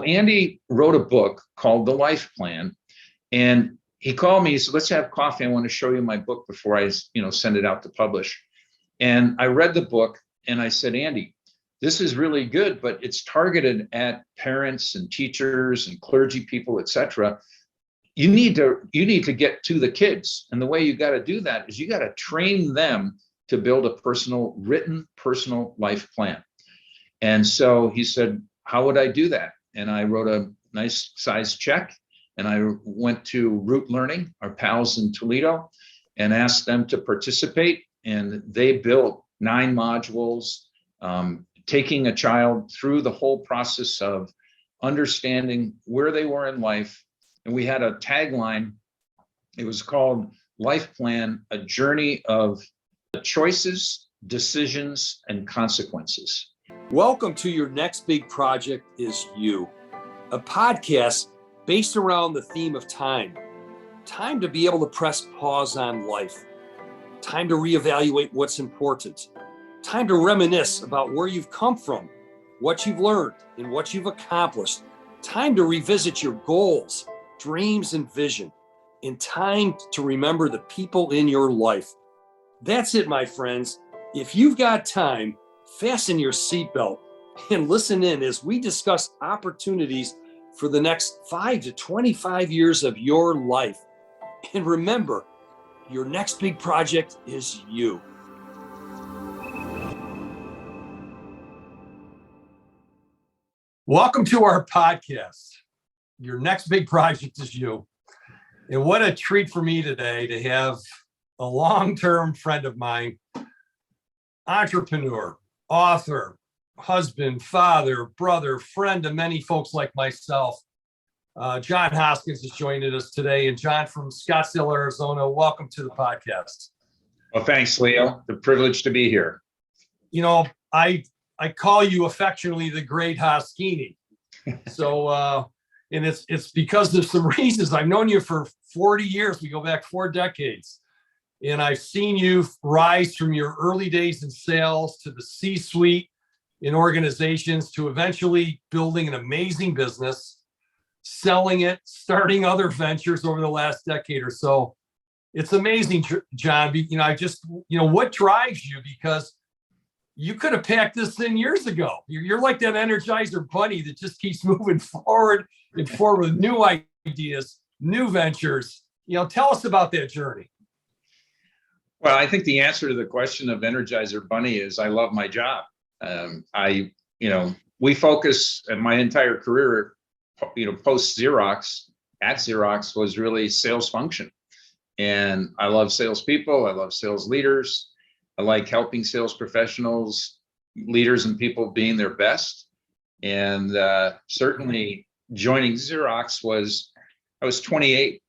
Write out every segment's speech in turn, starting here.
So Andy wrote a book called The Life Plan, and he called me. He said, "Let's have coffee. I want to show you my book before I, send it out to publish." And I read the book, and I said, "Andy, this is really good, but it's targeted at parents and teachers and clergy people, etc. You need to get to the kids, and the way you got to do that is you got to train them to build a written personal life plan." And so he said, "How would I do that?" And I wrote a nice size check, and I went to Root Learning, our pals in Toledo, and asked them to participate. And they built 9 modules, taking a child through the whole process of understanding where they were in life. And we had a tagline. It was called Life Plan, a journey of choices, decisions, and consequences. Welcome to Your Next Big Project is You, a podcast based around the theme of time. Time to be able to press pause on life. Time to reevaluate what's important. Time to reminisce about where you've come from, what you've learned, and what you've accomplished. Time to revisit your goals, dreams, and vision. And time to remember the people in your life. That's it, my friends. If you've got time, fasten your seatbelt and listen in as we discuss opportunities for the next 5 to 25 years of your life. And remember, your next big project is you. Welcome to our podcast. Your next big project is you. And what a treat for me today to have a long-term friend of mine, entrepreneur, author, husband, father, brother, friend to many folks like myself. John Hoskins is joining us today. And John from Scottsdale, Arizona, welcome to the podcast. Well, thanks, Leo. The privilege to be here. You know, I call you affectionately the Great Hoskini. So, and it's because of some reasons. I've known you for 40 years. We go back 4 decades. And I've seen you rise from your early days in sales to the C-suite in organizations to eventually building an amazing business, selling it, starting other ventures over the last decade or so. It's amazing, John. What drives you? Because you could have packed this thing years ago. You're like that Energizer bunny that just keeps moving forward and forward with new ideas, new ventures. Tell us about that journey. Well, I think the answer to the question of Energizer Bunny is I love my job. We focus, and my entire career, post Xerox, at Xerox, was really sales function. And I love salespeople. I love sales leaders. I like helping sales professionals, leaders, and people being their best. And certainly joining Xerox I was 28.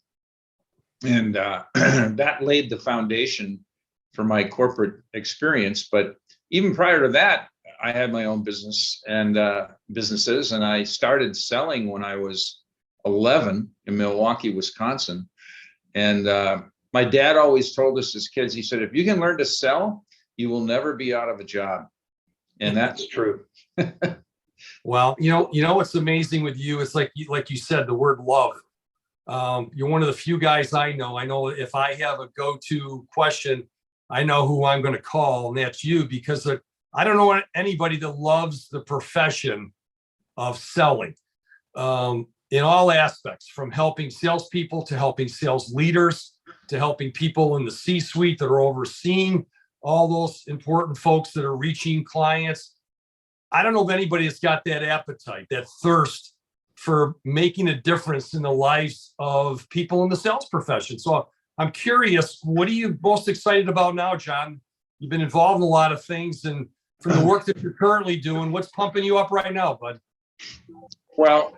And that laid the foundation for my corporate experience. But even prior to that, I had my own business and businesses, and I started selling when I was 11 in Milwaukee, Wisconsin. And my dad always told us as kids, he said, if you can learn to sell, you will never be out of a job. And that's true. Well, what's amazing with you is like you said, the word love. You're one of the few guys I know if I have a go-to question, I know who I'm going to call, and that's you, because I don't know anybody that loves the profession of selling in all aspects, from helping salespeople to helping sales leaders to helping people in the C-suite that are overseeing all those important folks that are reaching clients. I don't know of anybody that's got that appetite, that thirst for making a difference in the lives of people in the sales profession. So I'm curious, what are you most excited about now, John? You've been involved in a lot of things, and from the work that you're currently doing, what's pumping you up right now, bud? Well,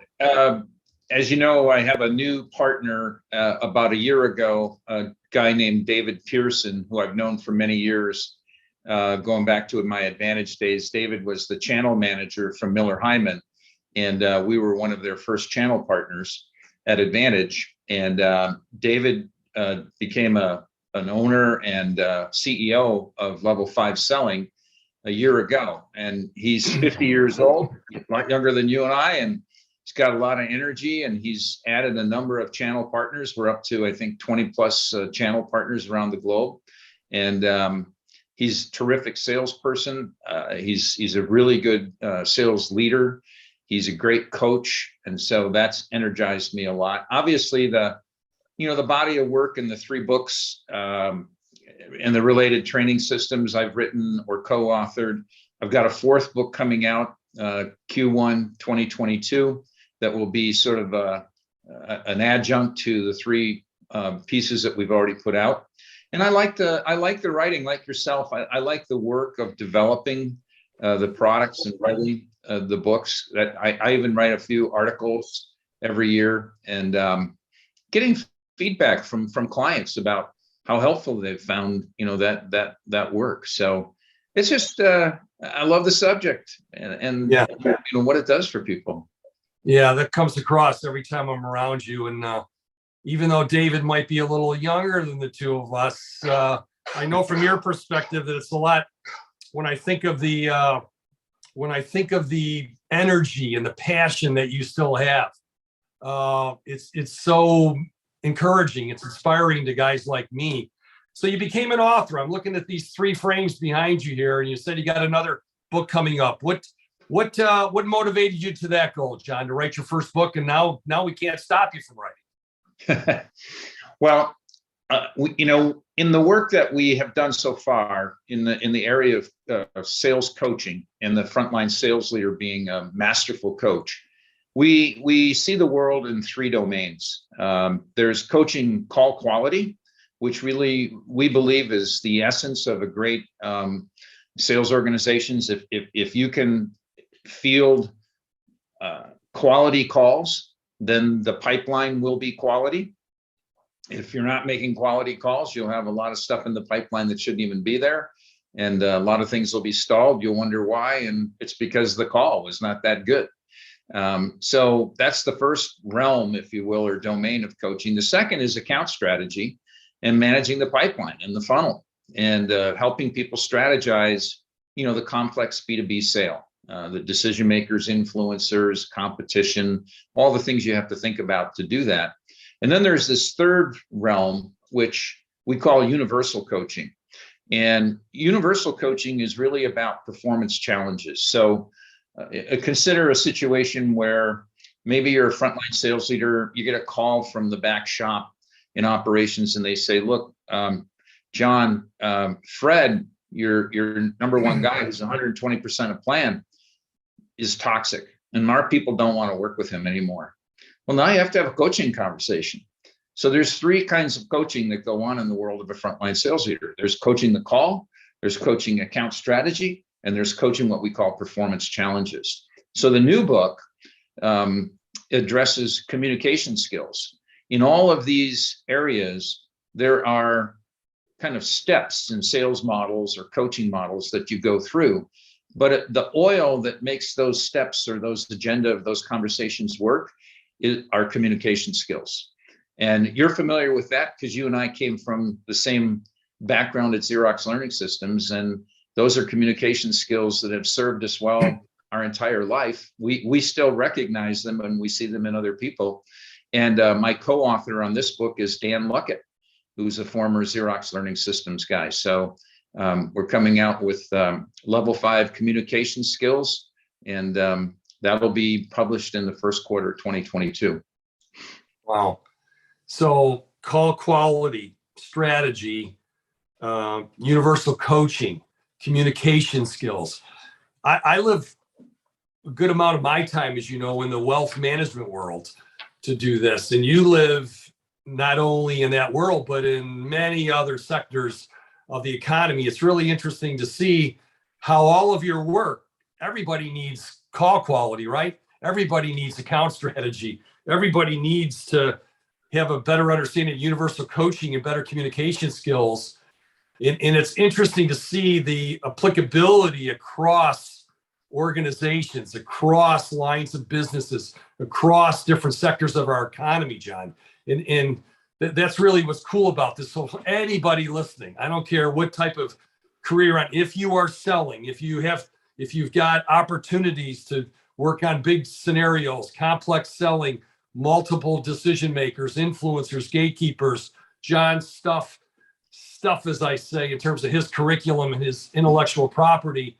as you know, I have a new partner about a year ago, a guy named David Pearson, who I've known for many years, going back to my Advantage days. David was the channel manager from Miller Hyman, and we were one of their first channel partners at Advantage. And David became an owner and CEO of Level 5 Selling a year ago. And he's 50 years old, a lot younger than you and I. And He's got a lot of energy, and he's added a number of channel partners. We're up to, I think, 20 plus channel partners around the globe. And he's a terrific salesperson. He's a really good sales leader. He's a great coach. And so that's energized me a lot. Obviously, the body of work in the 3 books and the related training systems I've written or co-authored. I've got a 4th book coming out Q1 2022 that will be sort of an adjunct to the 3 pieces that we've already put out. And I like the writing, like yourself. I like the work of developing the products and writing the books. That I even write a few articles every year, and getting feedback from clients about how helpful they've found that work. So it's just I love the subject and yeah, what it does for people. Yeah, that comes across every time I'm around you. And even though David might be a little younger than the 2 of us, I know from your perspective that it's a lot. When I think of the energy and the passion that you still have, it's so encouraging. It's inspiring to guys like me. So you became an author. I'm looking at these 3 frames behind you here, and you said you got another book coming up. What motivated you to that goal, John, to write your first book? And now we can't stop you from writing. Well, in the work that we have done so far in the area of sales coaching and the frontline sales leader being a masterful coach, we see the world in 3 domains. There's coaching call quality, which really we believe is the essence of a great sales organizations. If you can field quality calls, then the pipeline will be quality. If you're not making quality calls, you'll have a lot of stuff in the pipeline that shouldn't even be there, and a lot of things will be stalled. You'll wonder why, and it's because the call was not that good. So that's the first realm, if you will, or domain of coaching. The second is account strategy and managing the pipeline and the funnel, and helping people strategize, the complex B2B sale, the decision makers, influencers, competition, all the things you have to think about to do that. And then there's this third realm, which we call universal coaching. And universal coaching is really about performance challenges. So consider a situation where maybe you're a frontline sales leader, you get a call from the back shop in operations, and they say, look, John, Fred, your number 1 guy who's 120% of plan is toxic, and our people don't want to work with him anymore. Well, now you have to have a coaching conversation. So there's 3 kinds of coaching that go on in the world of a frontline sales leader. There's coaching the call, there's coaching account strategy, and there's coaching what we call performance challenges. So the new book addresses communication skills. In all of these areas, there are kind of steps in sales models or coaching models that you go through. But the oil that makes those steps or those agenda of those conversations work is our communication skills. And you're familiar with that because you and I came from the same background at Xerox Learning Systems, and those are communication skills that have served us well our entire life. We still recognize them and we see them in other people. And my co-author on this book is Dan Luckett, who's a former Xerox Learning Systems guy. So we're coming out with level 5 communication skills, and that'll be published in the first quarter of 2022. Wow. So call quality, strategy, universal coaching, communication skills. I live a good amount of my time, as you know, in the wealth management world to do this. And you live not only in that world, but in many other sectors of the economy. It's really interesting to see how all of your work, everybody needs call quality, right? Everybody needs account strategy. Everybody needs to have a better understanding of universal coaching and better communication skills. And it's interesting to see the applicability across organizations, across lines of businesses, across different sectors of our economy, John. And that's really what's cool about this. So anybody listening, I don't care what type of career you're on, if you are selling, if you've got opportunities to work on big scenarios, complex selling, multiple decision makers, influencers, gatekeepers. John's stuff, as I say, in terms of his curriculum and his intellectual property,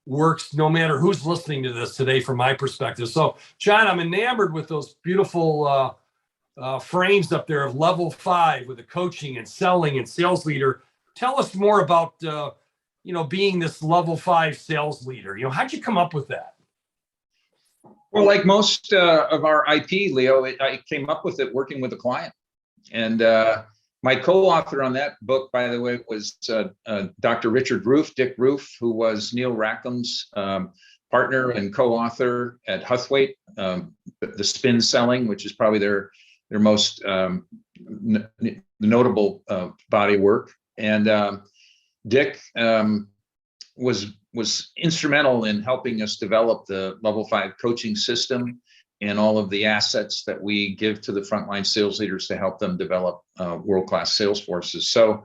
works no matter who's listening to this today from my perspective. So, John, I'm enamored with those beautiful frames up there of level 5 with the coaching and selling and sales leader. Tell us more about, being this level 5 sales leader. How'd you come up with that? Well, like most of our IP, Leo, I came up with it working with a client. And my co-author on that book, by the way, was Dr. Richard Roof, Dick Roof, who was Neil Rackham's partner and co-author at Huthwaite, the Spin Selling, which is probably their most notable body work. And Dick was instrumental in helping us develop the level 5 coaching system and all of the assets that we give to the frontline sales leaders to help them develop world-class sales forces. So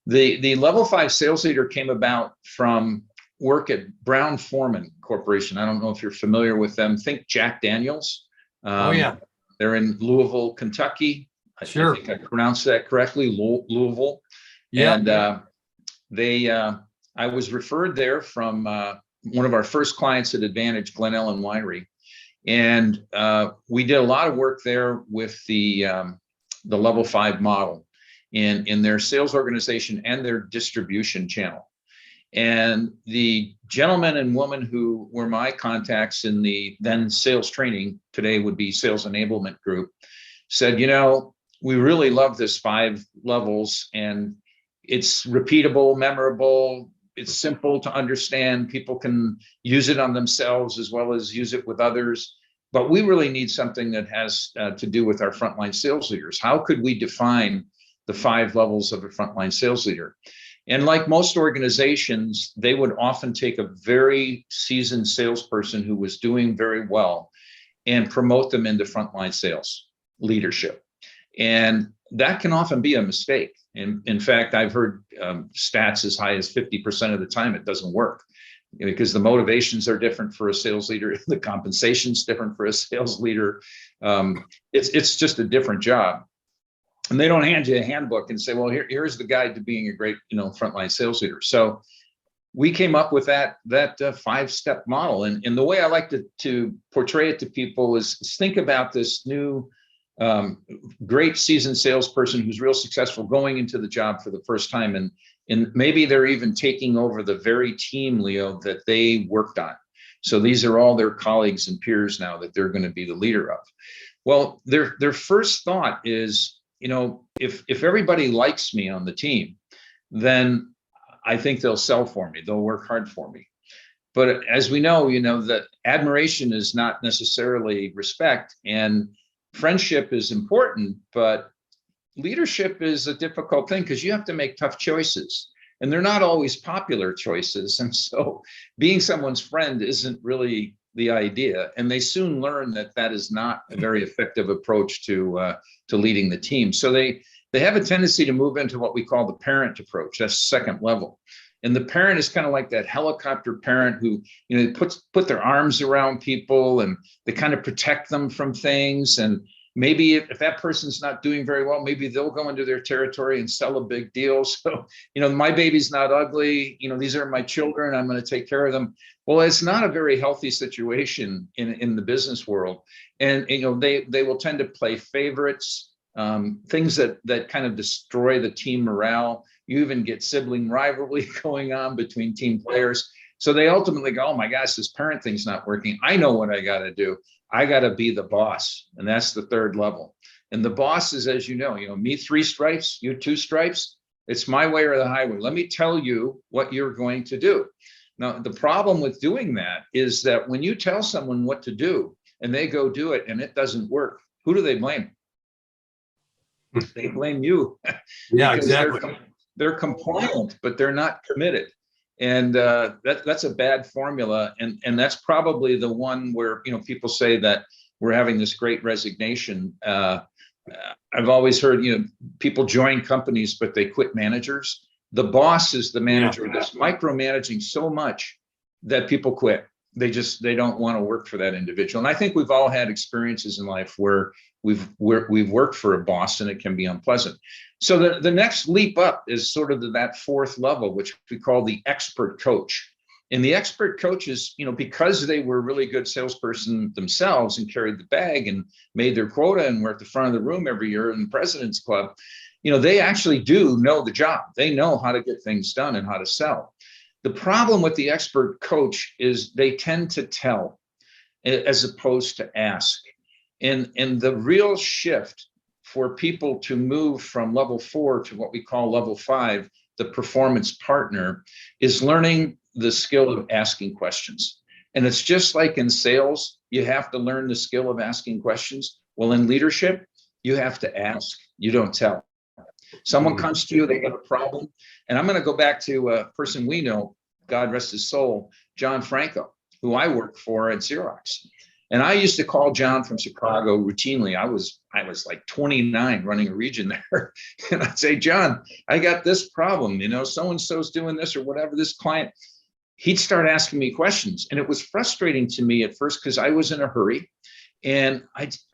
the level 5 sales leader came about from work at Brown-Forman Corporation. I don't know if you're familiar with them. Think Jack Daniels. Oh, yeah. They're in Louisville, Kentucky. Sure. I think I pronounced that correctly, Louisville. Yeah. And I was referred there from one of our first clients at Advantage, Glen Ellen Winery. And we did a lot of work there with the level 5 model in their sales organization and their distribution channel. And the gentleman and woman who were my contacts in the then sales training, today would be sales enablement group, said, we really love this 5 levels, and it's repeatable, memorable, it's simple to understand. People can use it on themselves as well as use it with others. But we really need something that has to do with our frontline sales leaders. How could we define the 5 levels of a frontline sales leader? And like most organizations, they would often take a very seasoned salesperson who was doing very well and promote them into frontline sales leadership. And that can often be a mistake. In fact, I've heard stats as high as 50% of the time it doesn't work, because the motivations are different for a sales leader. The compensation's different for a sales leader. It's just a different job. And they don't hand you a handbook and say, well, here's the guide to being a great, frontline sales leader. So we came up with that 5-step model. And the way I like to portray it to people is think about this new great seasoned salesperson who's real successful going into the job for the first time. And maybe they're even taking over the very team, Leo, that they worked on. So these are all their colleagues and peers now that they're going to be the leader of. Well, their first thought is, if everybody likes me on the team, then I think they'll sell for me. They'll work hard for me. But as we know, that admiration is not necessarily respect, and friendship is important, but leadership is a difficult thing because you have to make tough choices, and they're not always popular choices. And so being someone's friend isn't really the idea. And they soon learn that is not a very effective approach to leading the team. So they have a tendency to move into what we call the parent approach. That's second level. And the parent is kind of like that helicopter parent who, put their arms around people and they kind of protect them from things. And maybe if that person's not doing very well, maybe they'll go into their territory and sell a big deal. So, my baby's not ugly. These are my children. I'm going to take care of them. Well, it's not a very healthy situation in the business world. And, they will tend to play favorites, things that kind of destroy the team morale. You even get sibling rivalry going on between team players. So they ultimately go, oh my gosh, this parent thing's not working. I know what I got to do. I got to be the boss. And that's the third level. And the boss is, as me 3 stripes, you 2 stripes. It's my way or the highway. Let me tell you what you're going to do. Now, the problem with doing that is that when you tell someone what to do and they go do it and it doesn't work, who do they blame? They blame you. Yeah, exactly. They're compliant, but they're not committed. And that's a bad formula. And that's probably the one where, people say that we're having this great resignation. I've always heard, people join companies, but they quit managers. The boss is the manager that's micromanaging so much that people quit. they don't want to work for that individual. And I think we've all had experiences in life where we've worked for a boss and it can be unpleasant. So the next leap up is sort of that fourth level, which we call the expert coach. And the expert coaches, because they were a really good salesperson themselves and carried the bag and made their quota and were at the front of the room every year in the President's Club, they actually do know the job. They know how to get things done and how to sell. The problem with the expert coach is they tend to tell as opposed to ask. And the real shift for people to move from level 4 to what we call level 5, the performance partner, is learning the skill of asking questions. And it's just like in sales, you have to learn the skill of asking questions. Well, in leadership, you have to ask, you don't tell. Someone comes to you, they have a problem. And I'm going to go back to a person we know, God rest his soul, John Franco, who I worked for at Xerox. And I used to call John from Chicago routinely. I was like 29 running a region there. And I'd say, John, I got this problem, so-and-so's doing this or whatever, this client. He'd start asking me questions. And it was frustrating to me at first because I was in a hurry. And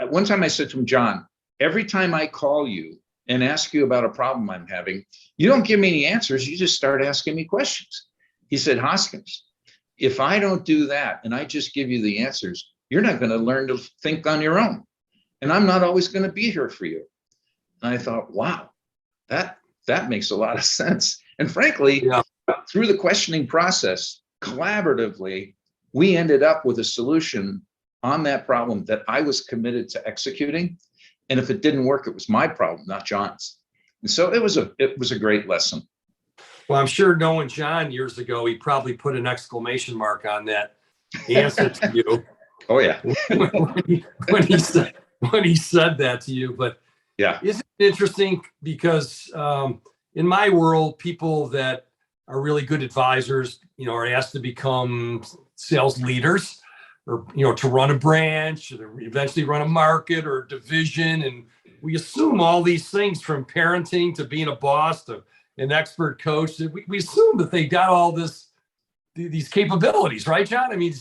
one time I said to him, John, every time I call you and ask you about a problem I'm having, you don't give me any answers. You just start asking me questions. He said, Hoskins, if I don't do that and I just give you the answers, you're not going to learn to think on your own. And I'm not always going to be here for you. And I thought, wow, that makes a lot of sense. And frankly, through the questioning process, collaboratively, we ended up with a solution on that problem that I was committed to executing. And if it didn't work, it was my problem, not John's. And so it was a great lesson. Well, I'm sure knowing John years ago, he probably put an exclamation mark on that answer to you. Oh yeah. when he said that to you. But yeah, isn't it interesting because in my world, people that are really good advisors, are asked to become sales leaders or, to run a branch or eventually run a market or a division. And we assume all these things from parenting to being a boss to an expert coach. We assume that they got all these capabilities, right, John? I mean,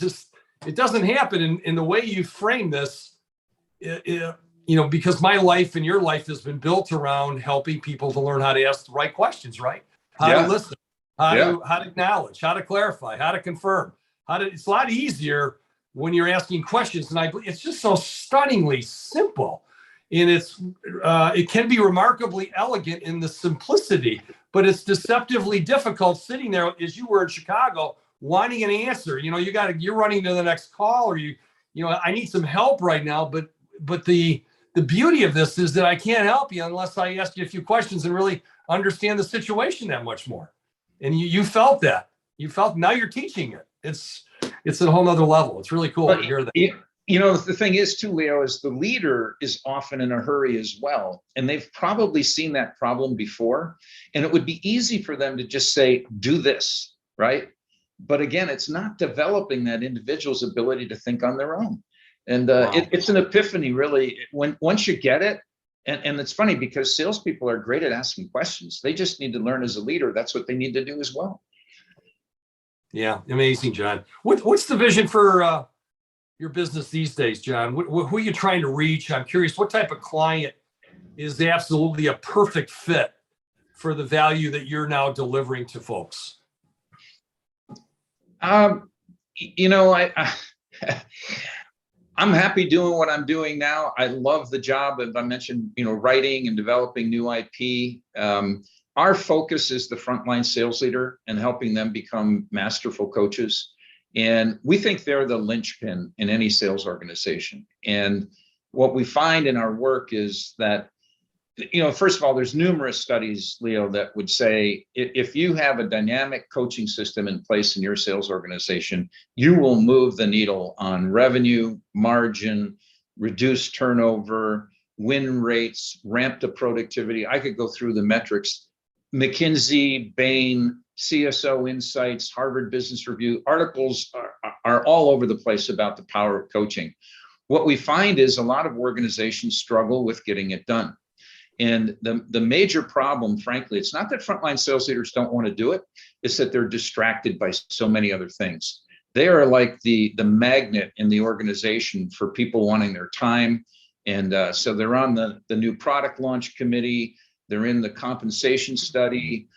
it doesn't happen in the way you frame this, because my life and your life has been built around helping people to learn how to ask the right questions, right? How to listen, how to acknowledge, how to clarify, how to confirm, it's a lot easier when you're asking questions. And it's just so stunningly simple. And it can be remarkably elegant in the simplicity, but it's deceptively difficult sitting there as you were in Chicago, wanting an answer. You're running to the next call, or I need some help right now. But the beauty of this is that I can't help you unless I ask you a few questions and really understand the situation that much more. And you felt that. Now you're teaching it. It's at a whole nother level. It's really cool to hear that. The thing is too, Leo, is the leader is often in a hurry as well. And they've probably seen that problem before. And it would be easy for them to just say, do this, right? But again, it's not developing that individual's ability to think on their own. And wow. It's an epiphany, really, once you get it. And it's funny because salespeople are great at asking questions. They just need to learn as a leader. That's what they need to do as well. Yeah, amazing, John. What's the vision for your business these days, John? Who are you trying to reach? I'm curious, what type of client is absolutely a perfect fit for the value that you're now delivering to folks? I'm happy doing what I'm doing now. I love the job, as I mentioned, writing and developing new IP. Our focus is the frontline sales leader and helping them become masterful coaches. And we think they're the linchpin in any sales organization. And what we find in our work is that, first of all, there's numerous studies, Leo, that would say if you have a dynamic coaching system in place in your sales organization, you will move the needle on revenue, margin, reduce turnover, win rates, ramp to productivity. I could go through the metrics. McKinsey, Bain, CSO Insights, Harvard Business Review, articles are all over the place about the power of coaching. What we find is a lot of organizations struggle with getting it done. And the major problem, frankly, it's not that frontline sales leaders don't want to do it, it's that they're distracted by so many other things. they are like the magnet in the organization for people wanting their time. And so they're on the new product launch committee. They're in the compensation study.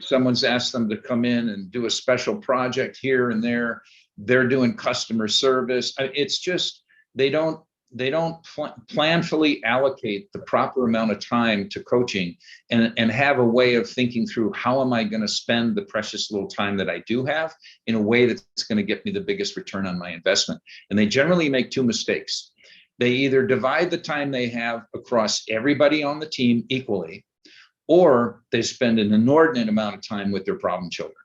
Someone's asked them to come in and do a special project here and there. They're doing customer service. It's just, they don't planfully allocate the proper amount of time to coaching and have a way of thinking through, how am I going to spend the precious little time that I do have in a way that's going to get me the biggest return on my investment. And they generally make two mistakes. They either divide the time they have across everybody on the team equally, or they spend an inordinate amount of time with their problem children,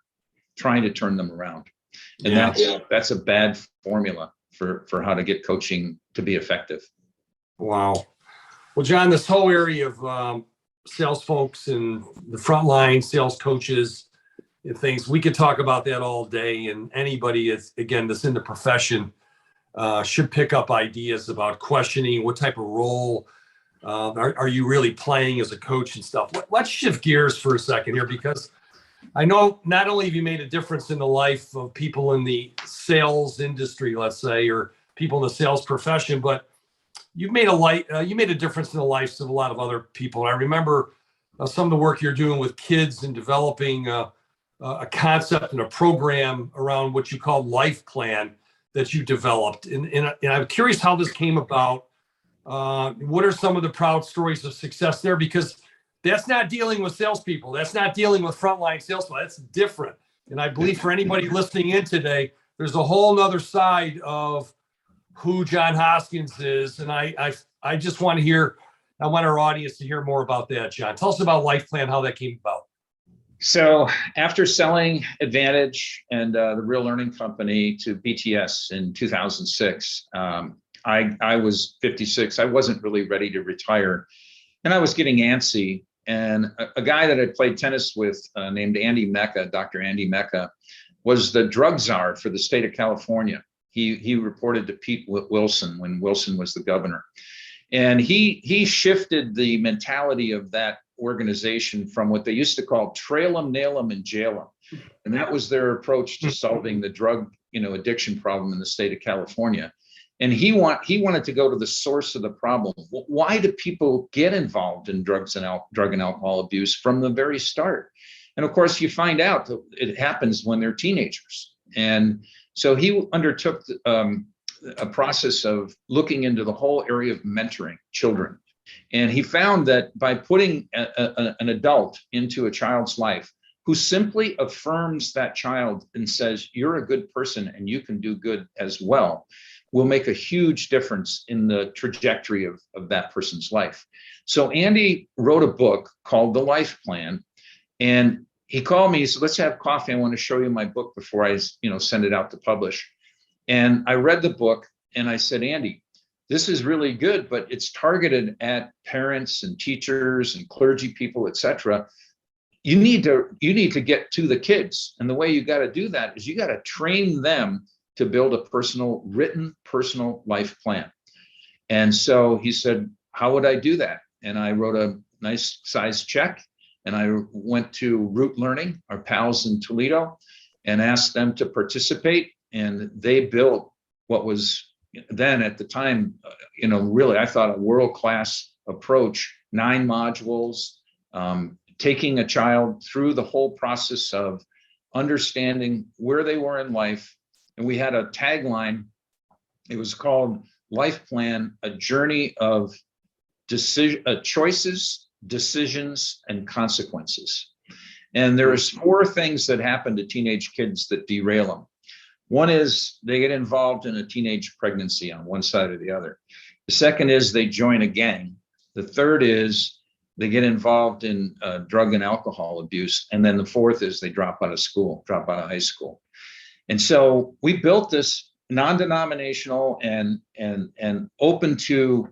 trying to turn them around. And that's a bad formula for how to get coaching to be effective. Wow. Well, John, this whole area of sales folks and the frontline sales coaches and things, we could talk about that all day. And anybody that's in the profession should pick up ideas about questioning what type of role are you really playing as a coach and stuff. Let's shift gears for a second here, because I know not only have you made a difference in the life of people in the sales industry, let's say, or people in the sales profession, but you've made a difference in the lives of a lot of other people. I remember some of the work you're doing with kids and developing a concept and a program around what you call life plan that you developed. And I'm curious how this came about. What are some of the proud stories of success there? Because that's not dealing with salespeople. That's not dealing with frontline salespeople. That's different. And I believe for anybody listening in today, there's a whole nother side of who John Hoskins is. And I just want our audience to hear more about that, John. Tell us about Life Plan, how that came about. So after selling Advantage and the Real Learning Company to BTS in 2006, I was 56. I wasn't really ready to retire. And I was getting antsy. And a guy that I played tennis with named Andy Mecca, Dr. Andy Mecca, was the drug czar for the state of California. He reported to Pete Wilson when Wilson was the governor. And he shifted the mentality of that organization from what they used to call trail them, nail them, and jail them. And that was their approach to solving the drug addiction problem in the state of California. And he wanted to go to the source of the problem. Why do people get involved in drug and alcohol abuse from the very start? And of course, you find out that it happens when they're teenagers. And so he undertook a process of looking into the whole area of mentoring children. And he found that by putting an adult into a child's life who simply affirms that child and says, you're a good person and you can do good as well, will make a huge difference in the trajectory of that person's life. So Andy wrote a book called The Life Plan, and he called me, he said, let's have coffee. I want to show you my book before I send it out to publish. And I read the book and I said, Andy, this is really good, but it's targeted at parents and teachers and clergy people, et cetera. You need to get to the kids. And the way you got to do that is you got to train them to build a written personal life plan. And so he said, how would I do that? And I wrote a nice size check and I went to Root Learning, our pals in Toledo, and asked them to participate. And they built what was then at the time, really, I thought a world-class approach, 9 modules, taking a child through the whole process of understanding where they were in life. And we had a tagline. It was called Life Plan, a journey of choices, decisions, and consequences. And there's 4 things that happen to teenage kids that derail them. One is they get involved in a teenage pregnancy on one side or the other. The second is they join a gang. The third is they get involved in drug and alcohol abuse. And then the fourth is they drop out of high school. And so we built this non-denominational and open to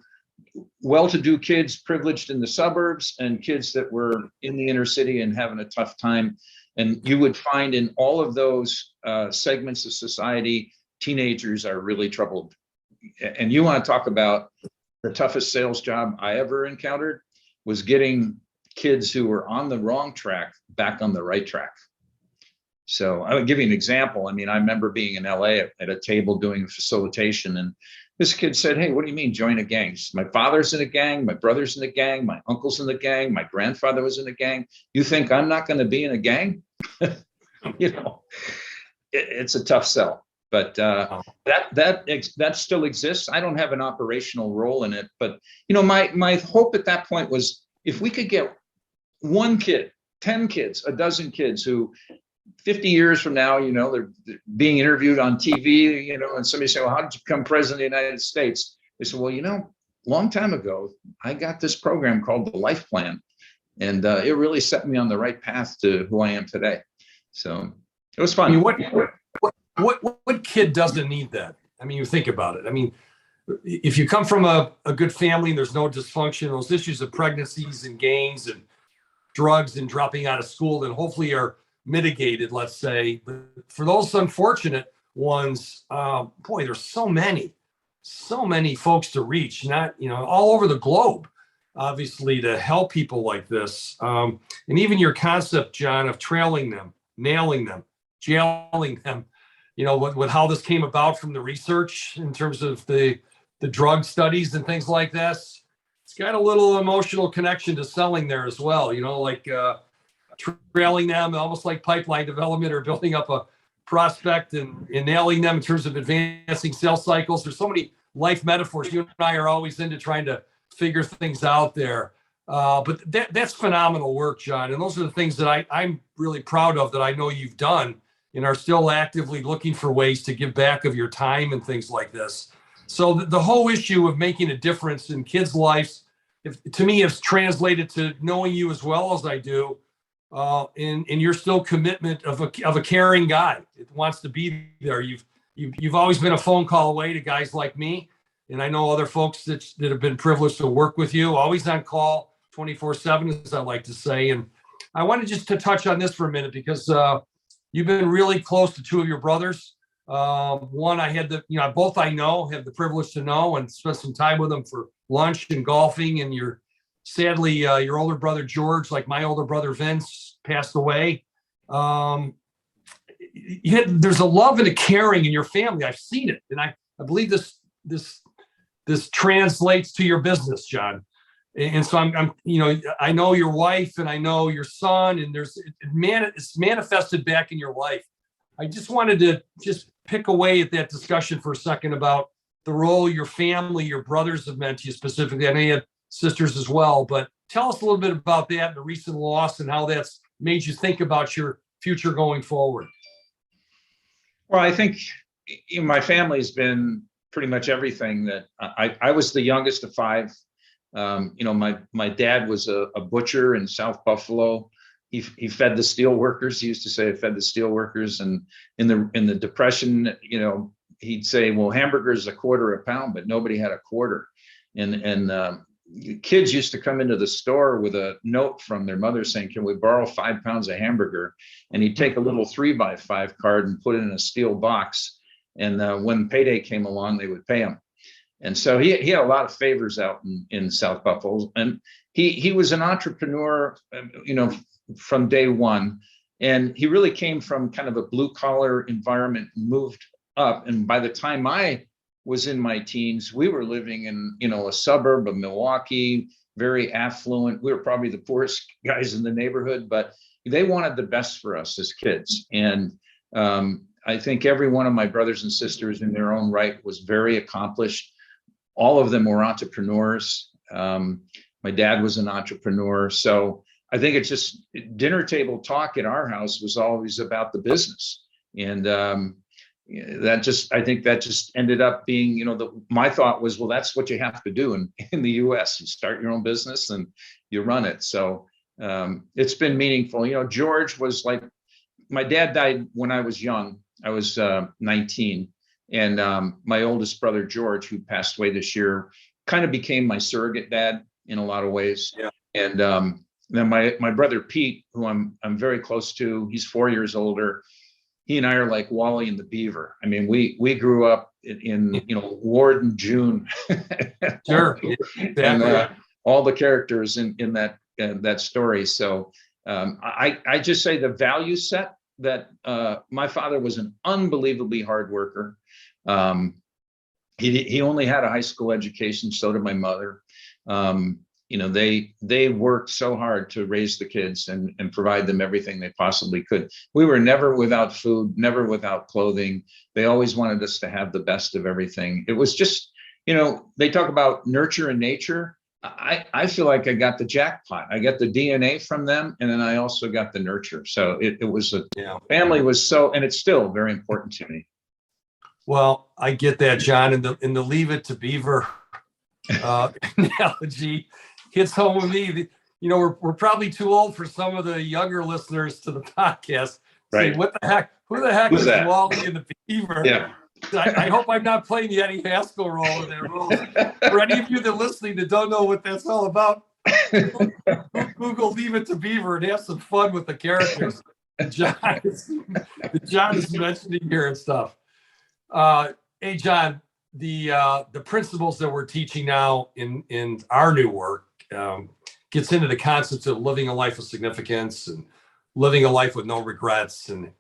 well-to-do kids privileged in the suburbs and kids that were in the inner city and having a tough time. And you would find in all of those segments of society, teenagers are really troubled. And you want to talk about the toughest sales job I ever encountered was getting kids who were on the wrong track back on the right track. So I would give you an example. I mean, I remember being in LA at a table doing facilitation, and this kid said, "Hey, what do you mean join a gang? My father's in a gang, my brother's in a gang, my uncle's in the gang, my grandfather was in a gang. You think I'm not going to be in a gang?" You know, it's a tough sell, but that still exists. I don't have an operational role in it, but my hope at that point was if we could get one kid, 10 kids, a dozen kids who 50 years from now, they're being interviewed on TV, and somebody say, "Well, how did you become president of the United States?" They say, "Well, long time ago, I got this program called the Life Plan, and it really set me on the right path to who I am today." So it was fun. I mean, what kid doesn't need that? I mean, you think about it. I mean, if you come from a good family and there's no dysfunction, those issues of pregnancies and gangs and drugs and dropping out of school, then hopefully are mitigated, let's say. But for those unfortunate ones, boy, there's so many folks to reach, not, all over the globe, obviously, to help people like this. And even your concept, John, of trailing them, nailing them, jailing them, with how this came about from the research in terms of the drug studies and things like this. It's got a little emotional connection to selling there as well, like trailing them, almost like pipeline development or building up a prospect and nailing them in terms of advancing sales cycles. There's so many life metaphors. You and I are always into trying to figure things out there. But that's phenomenal work, John. And those are the things that I'm really proud of that I know you've done and are still actively looking for ways to give back of your time and things like this. So the whole issue of making a difference in kids' lives, to me, it's translated to knowing you as well as I do, and your still commitment of a caring guy. It wants to be there. You've always been a phone call away to guys like me, and I know other folks that have been privileged to work with you, always on call 24/7, as I like to say. And I wanted just to touch on this for a minute because you've been really close to two of your brothers. One I had both I know, have the privilege to know and spent some time with them for lunch and golfing. And sadly, your older brother, George, like my older brother, Vince, passed away. There's a love and a caring in your family. I've seen it. And I believe this translates to your business, John. And so I know your wife and I know your son, and it's manifested back in your life. I just wanted to pick away at that discussion for a second about the role your family, your brothers have meant to you specifically. I know you had sisters as well, but tell us a little bit about that, the recent loss, and how that's made you think about your future going forward. Well, I think my family's been pretty much everything that I was the youngest of five. My dad was a butcher in South Buffalo. He fed the steel workers. He used to say, "I fed the steel workers." And in the Depression, he'd say, "Well, hamburgers a quarter a pound," but nobody had a quarter. And kids used to come into the store with a note from their mother saying, "Can we borrow 5 pounds of hamburger?" And he'd take a little 3x5 card and put it in a steel box. And when payday came along, they would pay him. And so he had a lot of favors out in South Buffalo. And he was an entrepreneur, from day one. And he really came from kind of a blue collar environment, moved up. And by the time I was in my teens, we were living in, a suburb of Milwaukee, very affluent. We were probably the poorest guys in the neighborhood, but they wanted the best for us as kids. And I think every one of my brothers and sisters in their own right was very accomplished. All of them were entrepreneurs. My dad was an entrepreneur. So I think it's just dinner table talk at our house was always about the business. And I think that just ended up being, my thought was, well, that's what you have to do in the US. You start your own business and you run it. So it's been meaningful. George was like, my dad died when I was young. I was 19. And my oldest brother, George, who passed away this year, kind of became my surrogate dad in a lot of ways. Yeah. And then my brother, Pete, who I'm very close to, he's 4 years older. He and I are like Wally and the Beaver. I mean, we grew up in Ward and June. Sure. And all the characters in that story. So I just say the value set that my father was an unbelievably hard worker. He only had a high school education, so did my mother. They worked so hard to raise the kids and provide them everything they possibly could. We were never without food, never without clothing. They always wanted us to have the best of everything. It was just, they talk about nurture and nature. I feel like I got the jackpot. I got the DNA from them, and then I also got the nurture. So it was family was so, and it's still very important to me. Well, I get that, John, and the leave it to Beaver analogy hits home with me. We're probably too old for some of the younger listeners to the podcast. Right? Say, what the heck? Who the heck is Wally and the Beaver? Yeah. I hope I'm not playing the Eddie Haskell role in their roles. For any of you that are listening that don't know what that's all about, Google "leave it to Beaver" and have some fun with the characters that John is mentioning here and stuff. Hey, John, the principles that we're teaching now in our new work gets into the concepts of living a life of significance and living a life with no regrets and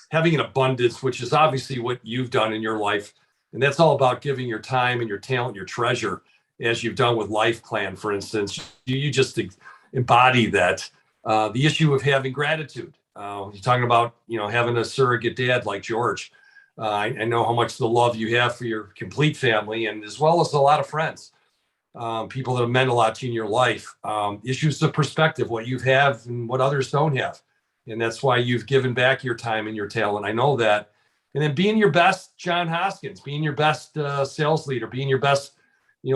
having an abundance, which is obviously what you've done in your life. And that's all about giving your time and your talent, your treasure, as you've done with Life Plan, for instance. You just embody that. The issue of having gratitude. You're talking about, having a surrogate dad like George. I know how much the love you have for your complete family, and as well as a lot of friends, people that have meant a lot to you in your life. Issues of perspective, what you have and what others don't have. And that's why you've given back your time and your talent. I know that. And then being your best John Hoskins, being your best sales leader, being your best,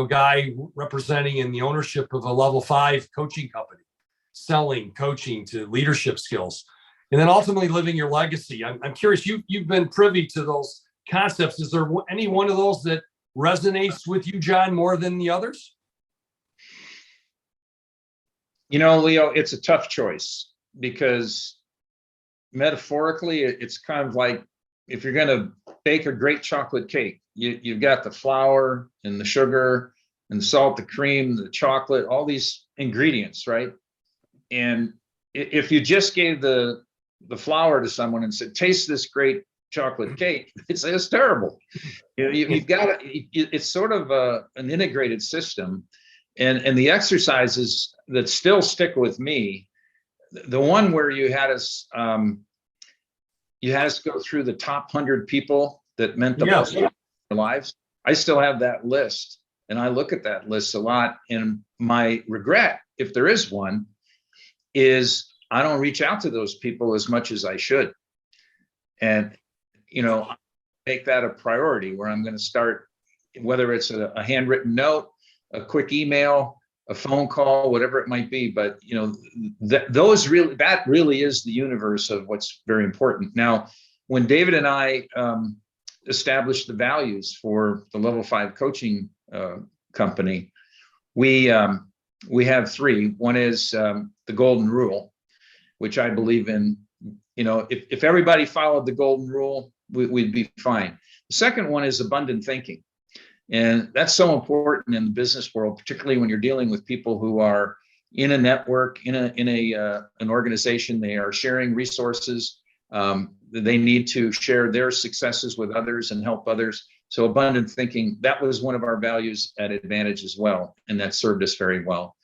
guy representing in the ownership of a level 5 coaching company, selling, coaching to leadership skills, and then ultimately living your legacy. I'm curious, you've been privy to those concepts. Is there any one of those that resonates with you, John, more than the others? Leo, it's a tough choice because metaphorically, it's kind of like if you're going to bake a great chocolate cake, you've got the flour and the sugar and the salt, the cream, the chocolate, all these ingredients, right? And if you just gave the flour to someone and said, taste this great chocolate cake, it's terrible. You've got to, it's sort of an integrated system. And the exercises that still stick with me, the one where you had us go through the top 100 people that meant the most in their lives. I still have that list, and I look at that list a lot. And my regret, if there is one, is I don't reach out to those people as much as I should. And, make that a priority where I'm going to start, whether it's a handwritten note, a quick email, a phone call, whatever it might be. But, that really is the universe of what's very important. Now, when David and I established the values for the Level 5 coaching company, we have 3. One is the golden rule, which I believe in. If everybody followed the golden rule, we'd be fine. The second one is abundant thinking. And that's so important in the business world, particularly when you're dealing with people who are in a network, in an organization. They are sharing resources. They need to share their successes with others and help others. So abundant thinking, that was one of our values at Advantage as well. And that served us very well.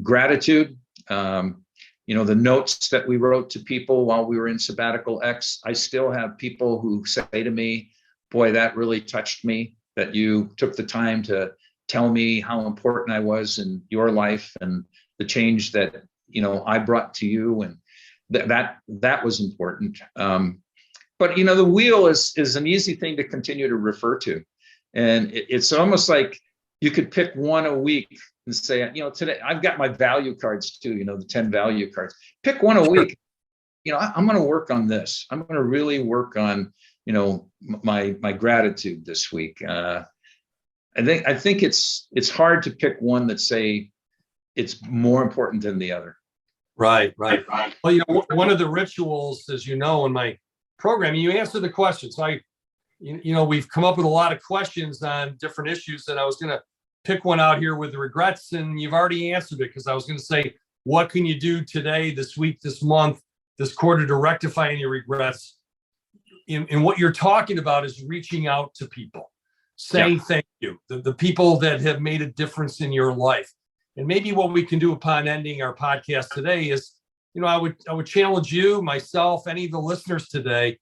Gratitude, the notes that we wrote to people while we were in Sabbatical X, I still have people who say to me, boy, that really touched me, that you took the time to tell me how important I was in your life and the change that, I brought to you. And that was important. But, the wheel is an easy thing to continue to refer to. And it's almost like you could pick one a week and say, today I've got my value cards too, the 10 value cards. Pick one a week. I'm going to work on this. I'm going to really work on, my gratitude this week. I think it's hard to pick one that say it's more important than the other. Right. Well, one of the rituals, as you know, in my program, you answer the questions. So we've come up with a lot of questions on different issues, and I was going to pick one out here with the regrets, and you've already answered it, because I was going to say, what can you do today, this week, this month this quarter to rectify any regrets. And what you're talking about is reaching out to people, saying thank you, the people that have made a difference in your life. And maybe what we can do upon ending our podcast today is, I would challenge you, myself, any of the listeners today,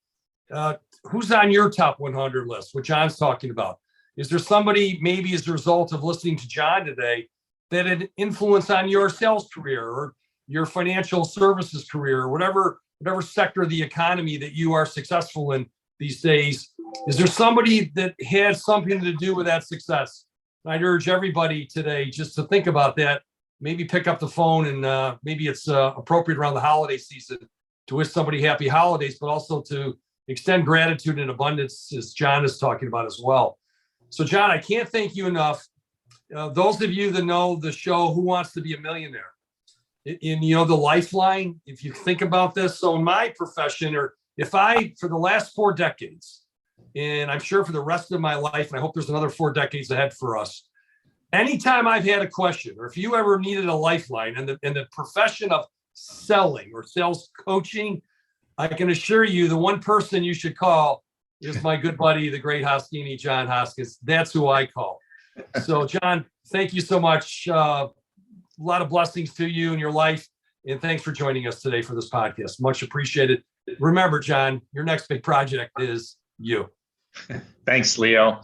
who's on your top 100 list, what John's talking about? Is there somebody, maybe as a result of listening to John today, that had influence on your sales career or your financial services career, or whatever sector of the economy that you are successful in these days? Is there somebody that had something to do with that success? I'd urge everybody today just to think about that. Maybe pick up the phone, and maybe it's appropriate around the holiday season to wish somebody happy holidays, but also to extend gratitude and abundance, as John is talking about as well. So, John, I can't thank you enough. Those of you that know the show, Who Wants to Be a Millionaire? In the lifeline, if you think about this, so in my profession, or for the last 4 decades, and I'm sure for the rest of my life, and I hope there's another 4 decades ahead for us, anytime I've had a question, or if you ever needed a lifeline in the profession of selling or sales coaching, I can assure you the one person you should call is my good buddy, the great Hoskini, John Hoskins. That's who I call. So, John, thank you so much. A lot of blessings to you in your life. And thanks for joining us today for this podcast. Much appreciated. Remember, John, your next big project is you. Thanks, Leo.